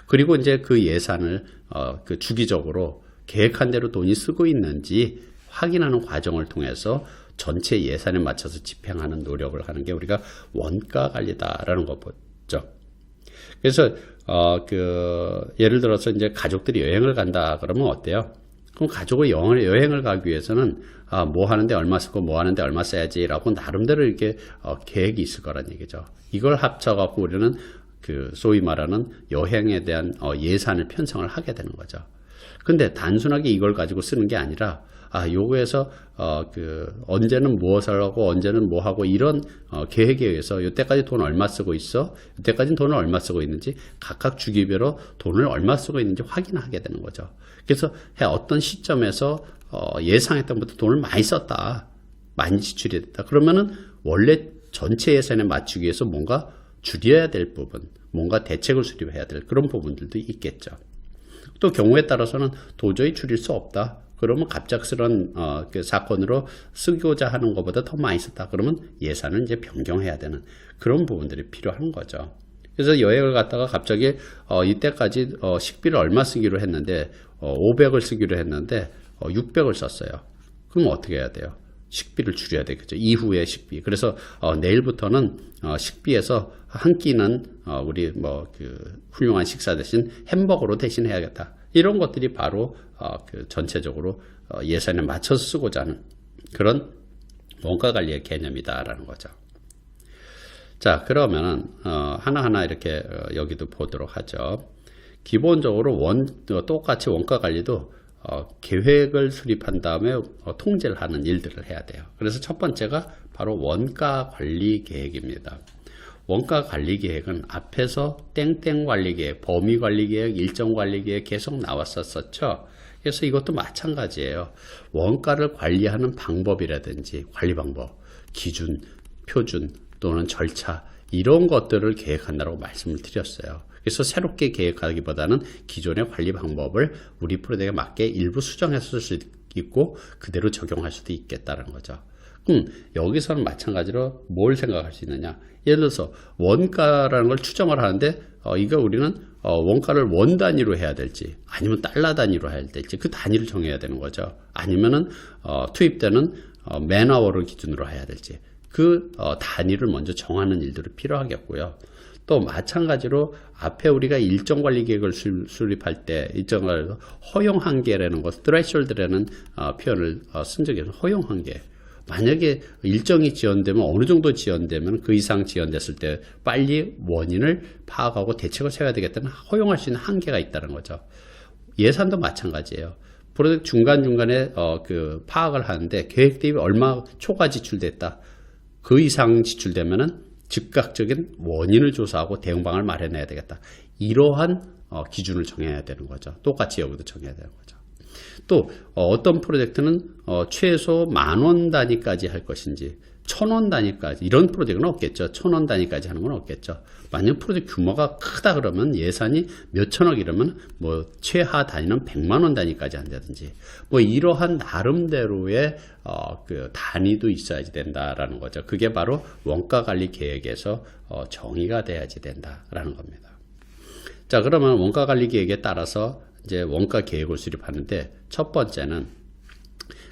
그리고 이제 그 예산을 주기적으로 계획한 대로 돈이 쓰고 있는지 확인하는 과정을 통해서 전체 예산에 맞춰서 집행하는 노력을 하는 게 우리가 원가 관리다라는 거죠. 그래서 예를 들어서 이제 가족들이 여행을 간다 그러면 어때요? 그럼 가족이 여행을 가기 위해서는 뭐 하는데 얼마 쓰고 뭐 하는데 얼마 써야지라고 나름대로 이렇게 계획이 있을 거란 얘기죠. 이걸 합쳐갖고 우리는 소위 말하는 여행에 대한 예산을 편성을 하게 되는 거죠. 근데 단순하게 이걸 가지고 쓰는 게 아니라 요거에서 언제는 무엇을 하고 언제는 뭐 하고 이런 계획에 의해서 이때까지 돈 얼마 쓰고 있어, 이때까지는 돈을 얼마 쓰고 있는지 각각 주기별로 돈을 얼마 쓰고 있는지 확인하게 되는 거죠. 그래서 어떤 시점에서 예상했던 것보다 돈을 많이 썼다, 많이 지출이 됐다, 그러면은 원래 전체 예산에 맞추기 위해서 뭔가 줄여야 될 부분, 뭔가 대책을 수립해야 될 그런 부분들도 있겠죠. 또 경우에 따라서는 도저히 줄일 수 없다, 그러면 갑작스런 그 사건으로 쓰고자 하는 것보다 더 많이 썼다, 그러면 예산을 이제 변경해야 되는 그런 부분들이 필요한 거죠. 그래서 여행을 갔다가 갑자기 이때까지 식비를 얼마 쓰기로 했는데 500을 쓰기로 했는데 600을 썼어요. 그럼 어떻게 해야 돼요? 식비를 줄여야 되겠죠. 이후의 식비. 그래서 내일부터는 식비에서 한 끼는 우리 훌륭한 식사 대신 햄버거로 대신해야겠다. 이런 것들이 바로 전체적으로 예산에 맞춰서 쓰고자 하는 그런 원가 관리의 개념이다라는 거죠. 자, 그러면은 하나하나 이렇게 여기도 보도록 하죠. 기본적으로 똑같이 원가 관리도 계획을 수립한 다음에 통제를 하는 일들을 해야 돼요. 그래서 첫 번째가 바로 원가 관리 계획입니다. 원가 관리 계획은 앞에서 땡땡 관리 계획, 범위 관리 계획, 일정 관리 계획 계속 나왔었죠. 그래서 이것도 마찬가지예요. 원가를 관리하는 방법이라든지 관리 방법, 기준, 표준 또는 절차, 이런 것들을 계획한다고 말씀을 드렸어요. 그래서 새롭게 계획하기보다는 기존의 관리 방법을 우리 프로젝트에 맞게 일부 수정해서 쓸 수 있고 그대로 적용할 수도 있겠다는 거죠. 그럼 여기서는 마찬가지로 뭘 생각할 수 있느냐. 예를 들어서 원가라는 걸 추정을 하는데 이거 우리는 원가를 원 단위로 해야 될지 아니면 달러 단위로 해야 될지 그 단위를 정해야 되는 거죠. 아니면은 투입되는 맨아워를 기준으로 해야 될지 그 단위를 먼저 정하는 일들이 필요하겠고요. 또 마찬가지로 앞에 우리가 일정 관리 계획을 수립할 때 일정을 허용 한계라는 것, threshold라는 표현을 쓴 적이 있어요. 허용 한계. 만약에 일정이 지연되면 어느 정도 지연되면 그 이상 지연됐을 때 빨리 원인을 파악하고 대책을 세워야 되겠다는 허용할 수 있는 한계가 있다는 거죠. 예산도 마찬가지예요. 프로젝트 중간중간에 파악을 하는데 계획 대비 얼마 초과 지출됐다. 그 이상 지출되면은 즉각적인 원인을 조사하고 대응방을 마련해야 되겠다. 이러한 기준을 정해야 되는 거죠. 똑같이 여기도 정해야 되는 거죠. 또 어떤 프로젝트는 최소 10,000원 단위까지 할 것인지 1,000원 단위까지, 이런 프로젝트는 없겠죠. 1,000원 단위까지 하는 건 없겠죠. 만약 프로젝트 규모가 크다 그러면 예산이 몇천억 이러면 최하 단위는 100만원 단위까지 한다든지 이러한 나름대로의 단위도 있어야지 된다라는 거죠. 그게 바로 원가 관리 계획에서 정의가 돼야지 된다라는 겁니다. 자, 그러면 원가 관리 계획에 따라서 이제 원가 계획을 수립하는데 첫 번째는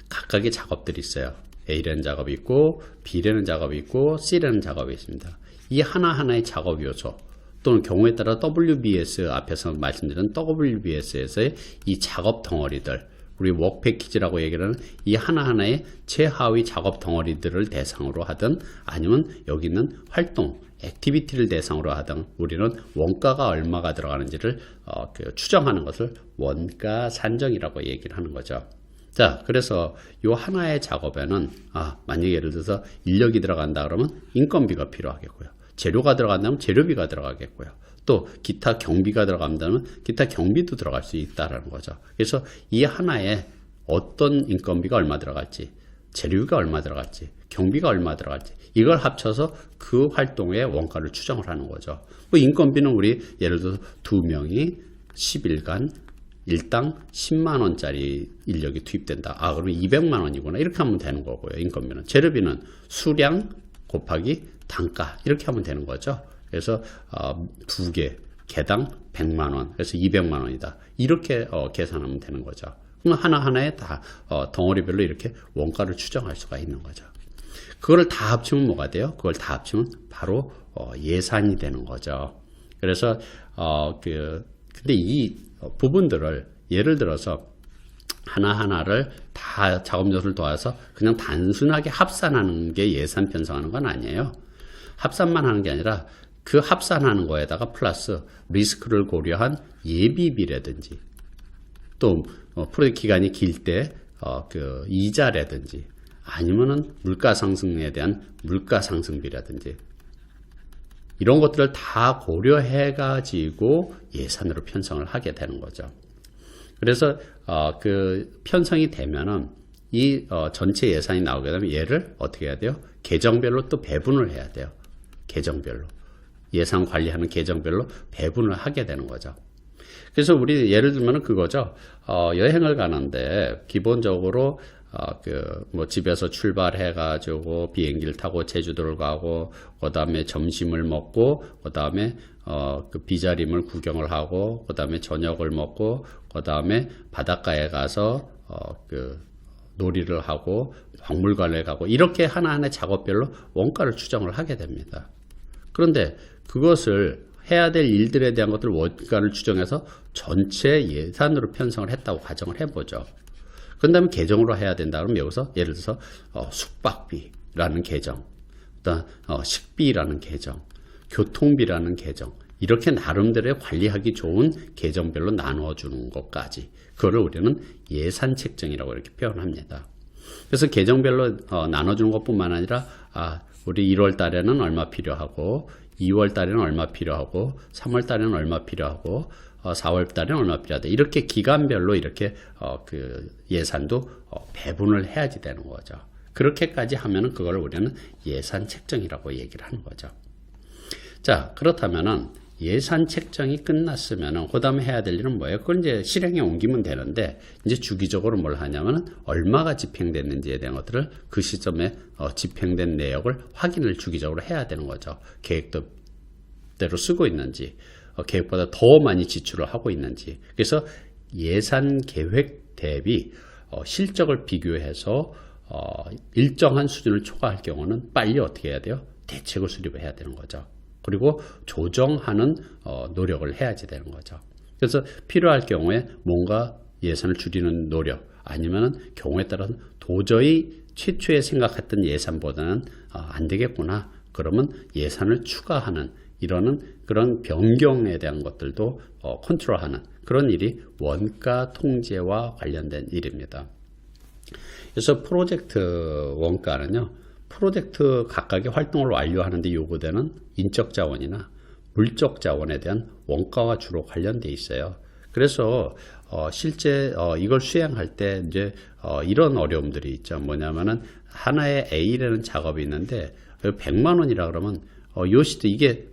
각각의 작업들이 있어요. A라는 작업이 있고 B라는 작업이 있고 C라는 작업이 있습니다. 이 하나하나의 작업 요소 또는 경우에 따라 WBS 앞에서 말씀드린 WBS에서의 이 작업 덩어리들, 우리 워크 패키지라고 얘기하는 이 하나하나의 최하위 작업 덩어리들을 대상으로 하든 아니면 여기 있는 활동, 액티비티를 대상으로 하든 우리는 원가가 얼마가 들어가는지를 추정하는 것을 원가 산정이라고 얘기를 하는 거죠. 자, 그래서 이 하나의 작업에는 만약에 예를 들어서 인력이 들어간다 그러면 인건비가 필요하겠고요. 재료가 들어간다면 재료비가 들어가겠고요. 또 기타 경비가 들어간다면 기타 경비도 들어갈 수 있다는 거죠. 그래서 이 하나에 어떤 인건비가 얼마 들어갈지, 재료비가 얼마 들어갈지, 경비가 얼마 들어갈지 이걸 합쳐서 그 활동의 원가를 추정을 하는 거죠. 인건비는 우리 예를 들어서 2명이 10일간 일당 10만원짜리 인력이 투입된다. 그러면 200만원이구나. 이렇게 하면 되는 거고요. 인건비는. 재료비는 수량 곱하기 단가 이렇게 하면 되는 거죠. 그래서 2개 개당 100만원 그래서 200만원이다. 이렇게 계산하면 되는 거죠. 그럼 하나하나에 다 덩어리별로 이렇게 원가를 추정할 수가 있는 거죠. 그걸 다 합치면 뭐가 돼요? 그걸 다 합치면 바로 예산이 되는 거죠. 그래서 근데 이 부분들을 예를 들어서 하나하나를 다 작업 요소를 더해서 그냥 단순하게 합산하는 게 예산 편성하는 건 아니에요. 합산만 하는 게 아니라 그 합산하는 거에다가 플러스 리스크를 고려한 예비비라든지 또 프로젝트 기간이 길 때 그 이자라든지 아니면은 물가 상승에 대한 물가 상승비라든지 이런 것들을 다 고려해 가지고 예산으로 편성을 하게 되는 거죠. 그래서 그 편성이 되면은 이 전체 예산이 나오게 되면 얘를 어떻게 해야 돼요? 계정별로 또 배분을 해야 돼요. 계정별로. 예산 관리하는 계정별로 배분을 하게 되는 거죠. 그래서 우리 예를 들면 그거죠. 여행을 가는데 기본적으로 뭐 집에서 출발해 가지고 비행기를 타고 제주도를 가고 그다음에 점심을 먹고 그다음에 그 비자림을 구경을 하고 그다음에 저녁을 먹고 그다음에 바닷가에 가서 그 놀이를 하고 박물관에 가고 이렇게 하나하나 작업별로 원가를 추정을 하게 됩니다. 그런데 그것을 해야 될 일들에 대한 것들 원가를 추정해서 전체 예산으로 편성을 했다고 가정을 해보죠. 그 다음에 계정으로 해야 된다 그러면 여기서 예를 들어서 숙박비라는 계정, 그다음 식비라는 계정, 교통비라는 계정 이렇게 나름대로 관리하기 좋은 계정별로 나누어주는 것까지 그거를 우리는 예산 책정이라고 이렇게 표현합니다. 그래서 계정별로 나눠주는 것뿐만 아니라 우리 1월 달에는 얼마 필요하고 2월 달에는 얼마 필요하고 3월 달에는 얼마 필요하고 4월 달에는 얼마 필요하다. 이렇게 기간별로 이렇게 그 예산도 배분을 해야지 되는 거죠. 그렇게까지 하면은 그걸 우리는 예산 책정이라고 얘기를 하는 거죠. 자, 그렇다면은 예산 책정이 끝났으면은 그다음에 해야 될 일은 뭐예요? 그걸 이제 실행에 옮기면 되는데 이제 주기적으로 뭘 하냐면은 얼마가 집행됐는지에 대한 것들을 그 시점에 집행된 내역을 확인을 주기적으로 해야 되는 거죠. 계획대로 쓰고 있는지, 계획보다 더 많이 지출을 하고 있는지. 그래서 예산 계획 대비 실적을 비교해서 일정한 수준을 초과할 경우는 빨리 어떻게 해야 돼요? 대책을 수립을 해야 되는 거죠. 그리고 조정하는 노력을 해야지 되는 거죠. 그래서 필요할 경우에 뭔가 예산을 줄이는 노력 아니면 경우에 따라서는 도저히 최초에 생각했던 예산보다는 안 되겠구나. 그러면 예산을 추가하는 이러는 그런 변경에 대한 것들도 컨트롤하는 그런 일이 원가 통제와 관련된 일입니다. 그래서 프로젝트 원가는요. 프로젝트 각각의 활동을 완료하는 데 요구되는 인적 자원이나 물적 자원에 대한 원가와 주로 관련돼 있어요. 그래서 실제 이걸 수행할 때 이제 이런 어려움들이 있죠. 뭐냐면은 하나의 A라는 작업이 있는데 100만 원이라 그러면 요 시대 이게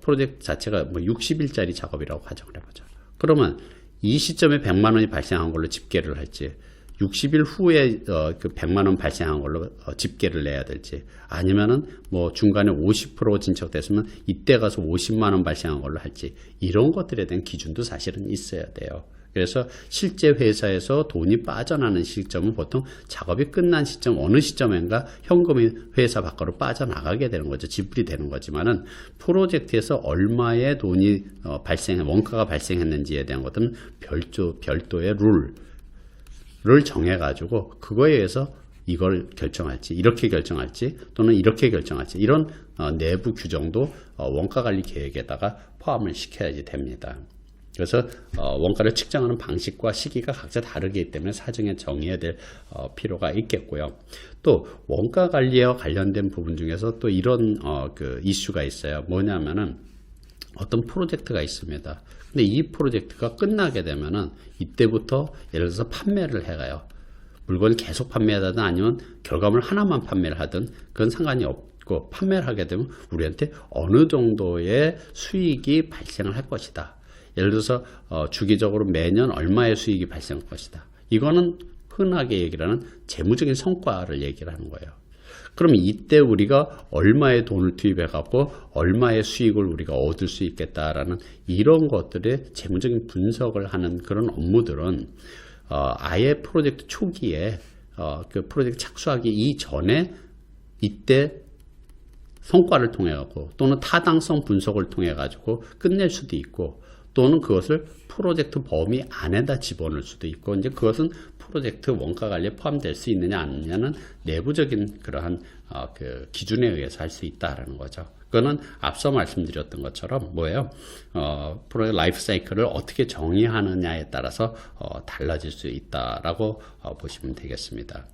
프로젝트 자체가 뭐 60일짜리 작업이라고 가정을 해보죠. 그러면 이 시점에 100만 원이 발생한 걸로 집계를 할지 60일 후에 그 100만 원 발생한 걸로 집계를 내야 될지 아니면은 뭐 중간에 50% 진척됐으면 이때 가서 50만 원 발생한 걸로 할지 이런 것들에 대한 기준도 사실은 있어야 돼요. 그래서 실제 회사에서 돈이 빠져나는 시점은 보통 작업이 끝난 시점 어느 시점인가 현금이 회사 밖으로 빠져나가게 되는 거죠. 지불이 되는 거지만은 프로젝트에서 얼마의 돈이 원가가 발생했는지에 대한 것들은 별도의 룰을 정해가지고 그거에 의해서 이걸 결정할지 이렇게 결정할지 또는 이렇게 결정할지 이런 내부 규정도 원가관리 계획에다가 포함을 시켜야지 됩니다. 그래서 원가를 측정하는 방식과 시기가 각자 다르기 때문에 사정에 정해야 될 필요가 있겠고요. 또 원가 관리와 관련된 부분 중에서 또 이런 그 이슈가 있어요. 뭐냐면은 어떤 프로젝트가 있습니다. 근데 이 프로젝트가 끝나게 되면은 이때부터 예를 들어서 판매를 해가요. 물건을 계속 판매하든 아니면 결과물 하나만 판매를 하든 그건 상관이 없고 판매를 하게 되면 우리한테 어느 정도의 수익이 발생을 할 것이다. 예를 들어서 주기적으로 매년 얼마의 수익이 발생할 것이다. 이거는 흔하게 얘기를 하는 재무적인 성과를 얘기를 하는 거예요. 그럼 이때 우리가 얼마의 돈을 투입해 갖고 얼마의 수익을 우리가 얻을 수 있겠다라는 이런 것들의 재무적인 분석을 하는 그런 업무들은 아예 프로젝트 초기에 그 프로젝트 착수하기 이전에 이때 성과를 통해 갖고 또는 타당성 분석을 통해 가지고 끝낼 수도 있고 또는 그것을 프로젝트 범위 안에다 집어넣을 수도 있고 이제 그것은 프로젝트 원가 관리에 포함될 수 있느냐 아니냐는 내부적인 그러한 그 기준에 의해서 할 수 있다라는 거죠. 그거는 앞서 말씀드렸던 것처럼 뭐예요? 프로젝트 라이프 사이클을 어떻게 정의하느냐에 따라서 달라질 수 있다라고 보시면 되겠습니다.